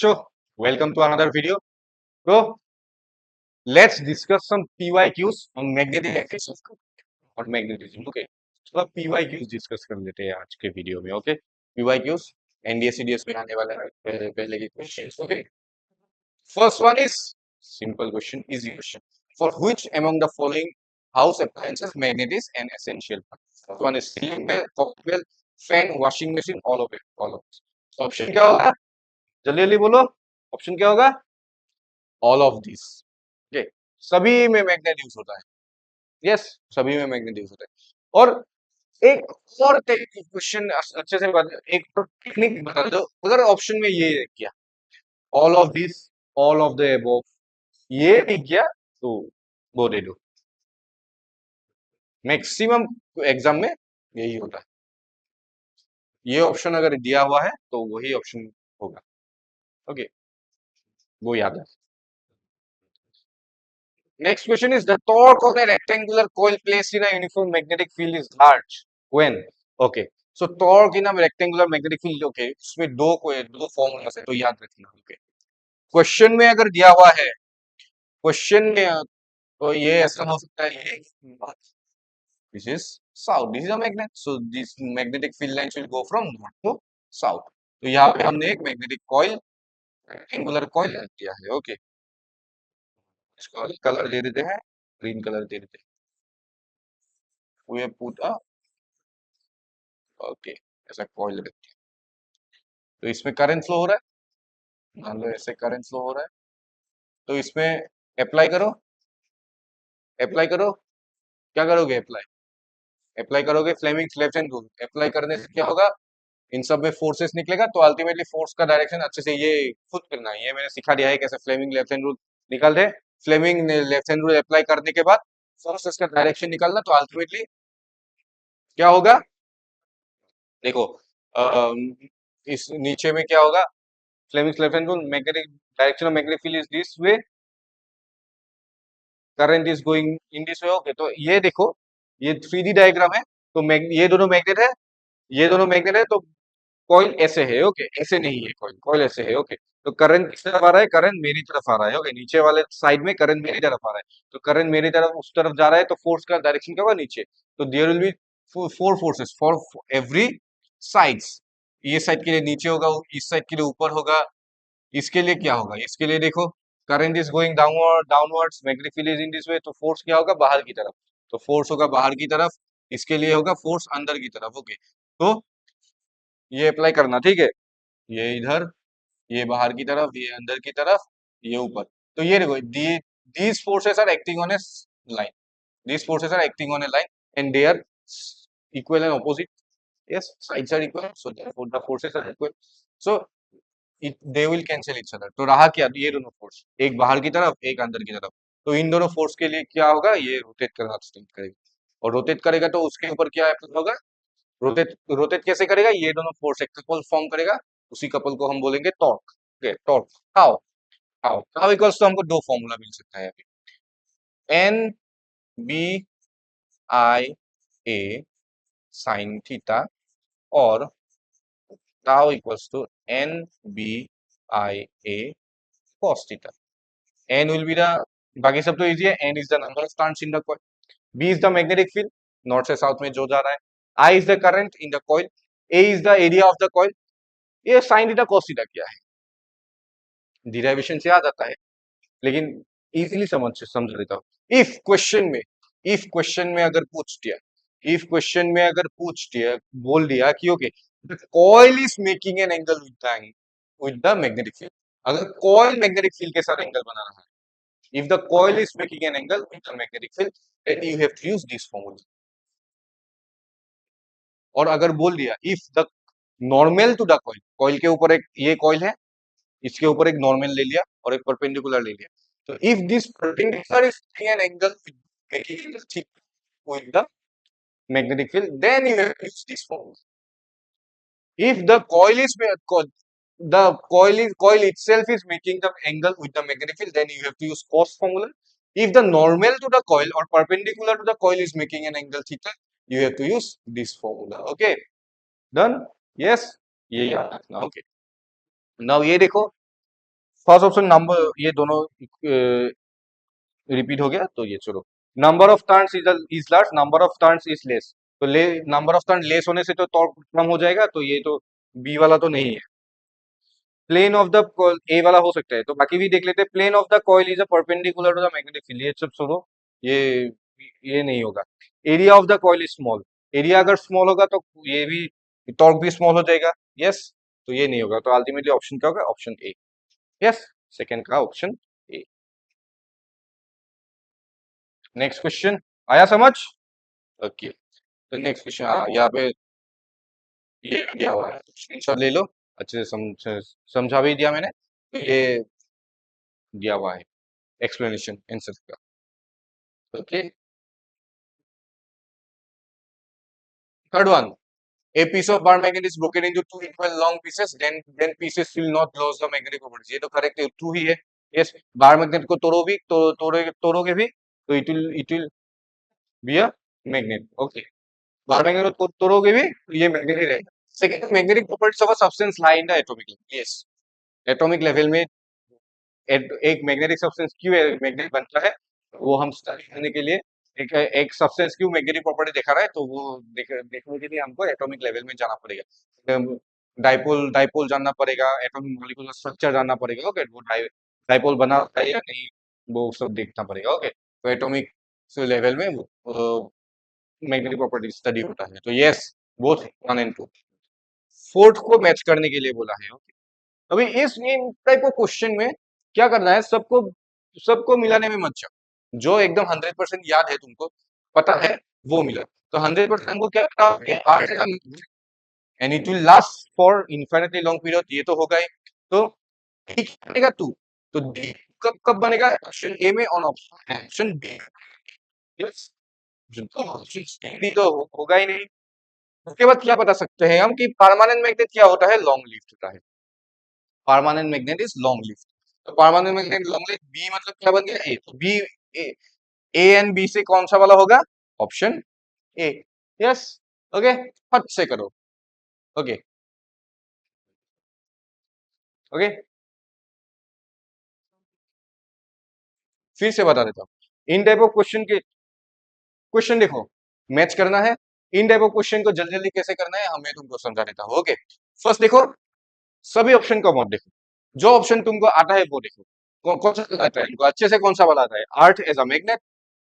So, welcome to another video. So, let's discuss some PYQs on magnetic axis और magnetism. Okay. तो अब PYQs discuss कर लेते हैं आज के वीडियो में. ओके, PYQs NDS में आने वाला है पहले के questions. Okay, first one is simple question, easy question. For which among the following house appliances magnet is an essential part? First one is ceiling bell, cocktail, fan, washing machine, all of it, all of it. Option क्या होगा? जल्दी जल्दी बोलो, option क्या होगा? All of this. Okay, सभी में magnet use होता है. यस, सभी में मैग्नेट यूज होता है. और एक और क्वेश्चन अच्छे से एक टेक्निक बता दो. अगर ऑप्शन में ये किया all of this, all of the above, ये नहीं किया तो वो दे दो. मैक्सिमम एग्जाम में यही होता है. ये ऑप्शन अगर दिया हुआ है तो वही ऑप्शन होगा. ओके, वो याद है. Next question is the torque of a rectangular coil placed in a uniform magnetic field is large when? Okay, so torque in a rectangular magnetic field. Okay, उसमें दो फॉर्मूलास है तो याद रखना. Okay, क्वेश्चन में अगर दिया हुआ है, क्वेश्चन में तो ये ऐसा हो सकता है ये this is south, this is a magnet, so this magnetic field lines will go from north to south. तो यहाँ पे हमने एक मैग्नेटिक कॉइल, रेक्टेंगुलर कॉइल दिया है. ओके, इसको कलर दे देते हैं, ग्रीन कलर दे देते हैं. We put a ओके, ऐसा कॉइल रखते हैं. तो इसमें करंट फ्लो हो रहा है, मान लो ऐसे करंट फ्लो हो रहा है. तो इसमें अप्लाई करो, अप्लाई करो. क्या करोगे? अप्लाई, अप्लाई करोगे Fleming's left hand rule. Apply करने से क्या होगा? इन सब में फोर्सेस निकलेगा. तो अल्टीमेटली फोर्स का डायरेक्शन अच्छे से ये खुद करना है. ये मैंने सिखा दिया है कैसे फ्लेमिंग लेफ्ट हैंड रूल निकाल दे. Fleming left hand rule apply करने के बाद फोर्सेस का डायरेक्शन निकालना. तो अल्टीमेटली क्या होगा? देखो, इस नीचे में क्या होगा? Fleming's left hand rule, magnetic direction of magnetic field is this way, current is going in this way. Okay, तो ये देखो, ये 3D डायग्राम है. तो ये दोनों मैग्नेट है, ये दोनों मैग्नेट है. तो कॉइल ऐसे है. ओके, ऐसे नहीं है कॉइल, कॉइल ऐसे है. ओके, तो करंट किस तरफ आ रहा है? करंट मेरी तरफ आ रहा है. ओके, नीचे वाले साइड में करंट मेरी तरफ आ रहा है. तो करंट मेरी तरफ उस तरफ जा रहा है. तो फोर्स का डायरेक्शन क्या होगा? नीचे. तो there will be four forces for every sides. ये साइड के लिए नीचे होगा, इस साइड के लिए ऊपर होगा. इसके लिए क्या होगा? इसके लिए देखो, current is going downward, downwards, magnetic field is in this way. तो फोर्स क्या होगा? बाहर की तरफ. तो फोर्स होगा बाहर की तरफ. इसके लिए होगा फोर्स अंदर की तरफ. ओके, तो ये अप्लाई करना. ठीक है, ये इधर, ये बाहर की तरफ, ये अंदर की तरफ, ये ऊपर. तो ये देखो, these forces are acting on a line. These forces are acting on a line and they are equal and opposite. Yes, sides are equal, so therefore the forces are equal. So they will cancel each other. तो रहा क्या? ये दोनों force, एक बाहर की तरफ, एक अंदर की तरफ. तो इन दोनों फोर्स के लिए क्या होगा? ये रोटेट करना स्टार्ट करेगा. और रोटेट करेगा तो उसके ऊपर क्या होगा? रोटेट, रोटेट कैसे करेगा? ये दोनों फोर्स एक कपल फॉर्म करेगा. उसी कपल को हम बोलेंगे torque. Okay, torque. How? How equals तो हमको दो फॉर्मूला मिल सकता है. N B I A sine theta और tau equals to N B I A cos theta. N will be the, बाकी सब तो इजी है. N is the number of turns in the coil. B is the magnetic field, north से south में जो जा रहा है. I is the current in the coil. A is the area of the coil. ये sine theta cos theta क्या है? Derivation से आ जाता है, लेकिन इजीली समझ लेता हूँ. इफ क्वेश्चन में अगर पूछ दिया, इफ क्वेश्चन में अगर पूछ दिया, बोल दिया कि okay the coil is making an angle with the magnetic field. अगर कॉइल मैग्नेटिक फील्ड के साथ एंगल बना रहा है, if the coil is making an angle with the magnetic field, then you have to use this formula. और अगर बोल दिया if the normal to the coil, coil के ऊपर एक ये कॉइल है, इसके ऊपर एक नॉर्मल ले लिया और एक परपेंडिकुलर ले लिया. तो if this perpendicular is an angle with the magnetic field, then you have to use this formula. If the coil is coil itself is making the angle with the magnetic field, then you have to use cos formula. If the normal to the coil or perpendicular to the coil is making an angle theta, you have to use this formula. Okay, done? Yes, ये याद रखना. Okay, now ये देखो, first option number, ये दोनों repeat हो गया, तो ये चलो, number of turns is large, number of turns is less. तो ले नंबर ऑफ टर्न लेस होने से तो टॉर्क कम हो जाएगा, तो ये तो बी वाला तो नहीं है। प्लेन ऑफ द ए वाला हो सकता है, तो बाकी भी देख लेते हैं। Plane of the coil is a perpendicular to the magnetic field, ये सब छोड़ो, ये ये नहीं होगा। Area of the coil is small, area अगर स्मॉल होगा तो ये भी टॉर्क भी स्मॉल हो जाएगा। यस, तो ये नहीं होगा, तो अल्टीमेटली ऑप्शन क्या होगा? Option A. यस, सेकंड का ऑप्शन ए। नेक्स्ट क्वेश्चन आया समझ? ओके, तो नेक्स्ट क्वेश्चन यहाँ पे ये दिया हुआ है, स्क्रीनशॉट ले लो। अच्छे से समझा भी दिया मैंने, तो ये दिया हुआ है एक्सप्लेनेशन आंसर का। Okay, third one, a piece of bar magnet is broken into two equal long pieces, then pieces will not lose the magnetic properties, ये तो करेक्ट है, ट्रू ही है। यस, बार मैग्नेट को तोड़ो भी तो तोड़ोगे भी तो it will be a magnet. Okay, bar magnet को तोड़ोगे भी तो ये मैग्नेट ही रहेगा। Second, magnetic properties of a substance lie in the atomic level. Yes, atomic level में एक मैग्नेटिक सब्सटेंस क्यों मैग्नेट बनता है, वो हम स्टडी करने के लिए एक एक सब्सटेंस क्यों मैग्नेटिक प्रॉपर्टी दिखा रहा है, तो वो देखने के लिए हमको एटॉमिक लेवल में जाना पड़ेगा। डाइपोल डाइपोल जानना पड़ेगा, एटॉमिक मॉलिक्यूलर स्ट्रक्चर जानना पड़ेगा। ओके, वो डाइपोल बना है या नहीं, वो सब देखना पड़ेगा। ओके, तो एटॉमिक लेवल में वो मैग्नेटिक प्रॉपर्टी स्टडी होता है। तो yes, both one and two. Fourth को मैच करने के लिए बोला है। अभी इस इन टाइप ऑफ क्वेश्चन में क्या करना है, सबको सबको मिलाने में मत जाओ। जो एकदम 100% याद है, तुमको पता है, वो मिला। तो 100% को क्या करना, and it will last for infinitely long period, ये तो होगा ही। तो ठीक बनेगा तू, तो डी कब कब बनेगा? ऑप्शन ए में और option B. Yes, option D तो होगा ही नहीं। उसके बाद क्या बता सकते हैं हम कि परमानेंट मैग्नेट क्या होता है? लॉन्ग लिव्ड होता है। Permanent magnet is long lived. तो permanent magnet long lived, B मतलब क्या बन गया? ए। तो B, A, A and B से कौन सा वाला होगा? Option A. यस, ओके, फट से करो। ओके, ओके, फिर से बता देता हूँ। इन टाइप ऑफ क्वेश्चन के क्वेश्चन देखो, मैच करना है। इन टाइप ऑफ क्वेश्चन को जल्दी जल्दी कैसे करना है, हमें तुमको समझा देता हूँ। ओके, फर्स्ट देखो, सभी ऑप्शन को मत देखो, जो ऑप्शन तुमको आता है वो देखो। कौन सा आता है तुमको अच्छे से, कौन सा वाला आता है? अर्थ एज अ मैग्नेट,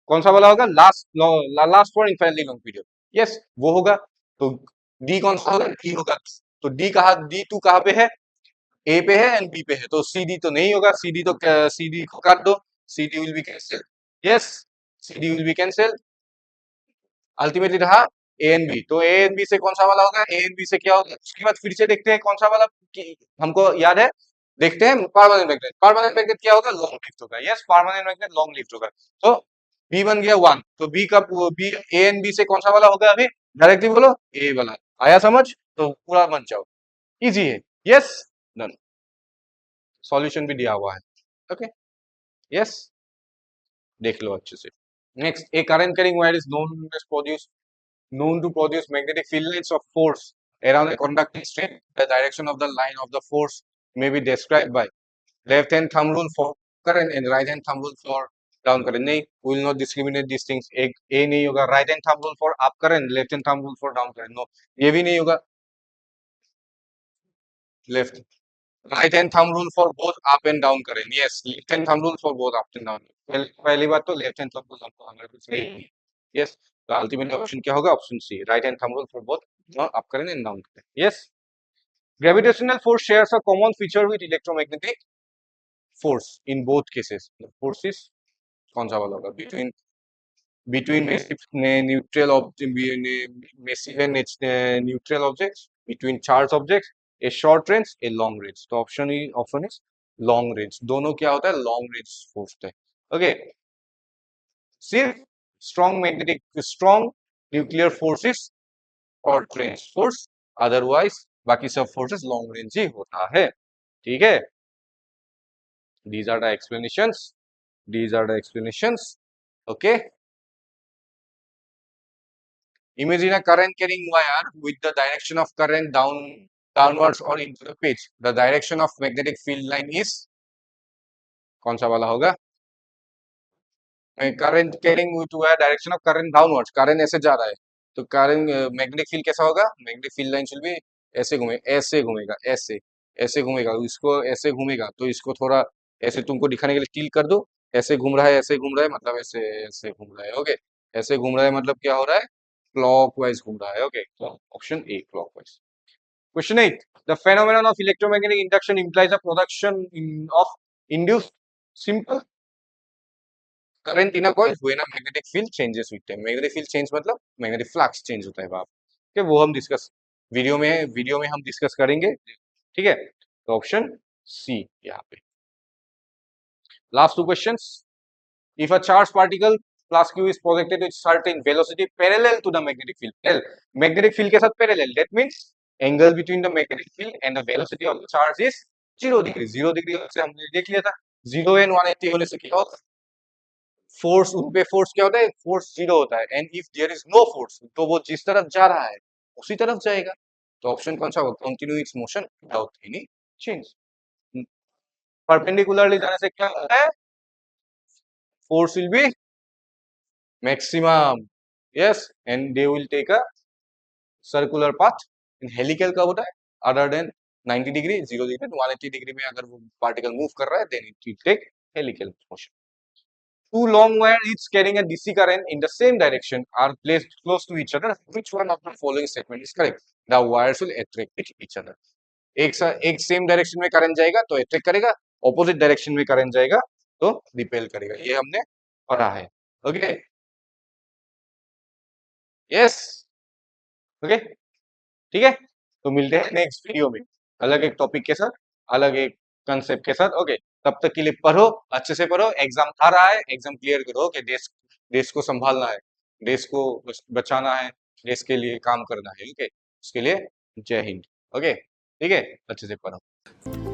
कौन सा वाला होगा? Last for infinitely long period. Yes, वो होगा। तो डी कौन सा होगा? डी होगा। तो डी कहा, डी टू कहाँ पे है? ए पे है एंड बी पे है, तो सी डी तो नहीं होगा। सी डी तो सी डी को काट दो, C D will be cancel. Yes, C D will be cancel. Ultimately रहा ए एंड बी, तो ए एंड बी से कौन सा वाला होगा? ए एंड बी से क्या होगा? उसके बाद फिर से देखते हैं कौन सा वाला हमको याद है। देखते हैं परमानेंट मैग्नेट, परमानेंट मैग्नेट क्या होगा? लॉन्ग लिव्ड होगा। Yes, permanent magnet long lived होगा। तो बी बन गया वन, तो बी का बी, ए एंड बी से कौन सा वाला होगा? अभी डायरेक्टली बोलो, ए वाला। आया समझ? तो पूरा बन जाओ, इजी है। यस, डन, सॉल्यूशन भी दिया हुआ है। ओके, यस, देख लो अच्छे से। Next, a current carrying wire is known to produce magnetic field lines of force around a conducting string. The direction of the line of the force may be described by left hand thumb rule for current and right hand thumb rule for down current. नहीं, we will not discriminate these things. एक A नहीं होगा, right hand thumb rule for up current, left hand thumb rule for down current. No, ये भी नहीं होगा। Left, right hand thumb rule for both up and down current. Yes, left hand thumb rule for both up and down. पहली बात तो left hand thumb rule हमको 100% yes. तो ultimate option क्या होगा? Option C, right hand thumb rule for both up current and down current. Yes, gravitational force shares a common feature with electromagnetic force in both cases. The force is कौन सा वाला होगा? between neutral object, massive and neutral objects, between charged objects, a short range, a long range. तो option is long range. दोनों क्या होता है? Long range force है। ओके, सिर्फ स्ट्रॉन्ग न्यूक्लियर फोर्सेस और रेंज फोर्स, अदरवाइज बाकी सब फोर्सेस लॉन्ग रेंज ही होता है। ठीक है, these are the explanations, these are the explanations। okay, imagine a current carrying wire with the direction of current downwards or into the pitch. The direction of magnetic field line is कौन सा वाला होगा? Current carrying to a direction of current downwards, current ऐसे जा रहा है तो current magnetic field कैसा होगा? Magnetic field line will be ऐसे घूमे, ऐसे घूमेगा, ऐसे ऐसे घूमेगा, इसको ऐसे घूमेगा तो इसको थोड़ा ऐसे तुमको दिखाने के लिए टिल्ट कर दो, ऐसे घूम रहा है, ऐसे घूम रहा है, मतलब ऐसे ऐसे घूम रहा है, ओके। ऐसे घूम रहा है मतलब क्या हो रहा है? क्लॉकवाइज घूम रहा है, okay. Option A clockwise. Question 8. The phenomenon of electromagnetic induction implies a production of induced simple current in a coil when a magnetic field changes with time. Magnetic field change मतलब magnetic flux change होता है वहां पे। वो हम discuss video में हम discuss करेंगे, ठीक है। तो ऑप्शन सी यहाँ पे। Last two questions. If a charged particle plus q is projected with certain velocity parallel to the magnetic field, magnetic field के साथ parallel, that means angle between the magnetic field and the velocity of the charge is 0 degree. 0 degree से हमने देख लिया था, 0 and 180 होने से क्या होता है? फोर्स, उन पे फोर्स क्या होता है? फोर्स 0 होता है। And if there is no force तो वो जिस तरफ जा रहा है उसी तरफ जाएगा। तो ऑप्शन कौन सा होगा? Continue its motion without any change. Perpendicularly जाने से क्या होता है? Force will be maximum, yes, and they will take a circular path। in helical कब होता है? other than 90 degree, 0 degree, 180 degree में अगर वो पार्टिकल मूव कर रहा है then it will take helical motion। two long wires each carrying a DC current in the same direction are placed close to each other, which one of the following statement is correct? the wires will attract each other। एक same direction में current जाएगा तो attract करेगा, opposite direction में current जाएगा तो repel करेगा। ये हमने पढ़ा है, ओके। यस, ओके, ठीक है। तो मिलते हैं नेक्स्ट वीडियो में अलग एक टॉपिक के साथ, अलग एक कंसेप्ट के साथ, ओके। तब तक के लिए पढ़ो, अच्छे से पढ़ो, एग्जाम आ रहा है, एग्जाम क्लियर करो, कि देश देश को संभालना है, देश को बचाना है, देश के लिए काम करना है, ओके। उसके लिए जय हिंद, ओके, ठीक है, अच्छे से पढ़ो।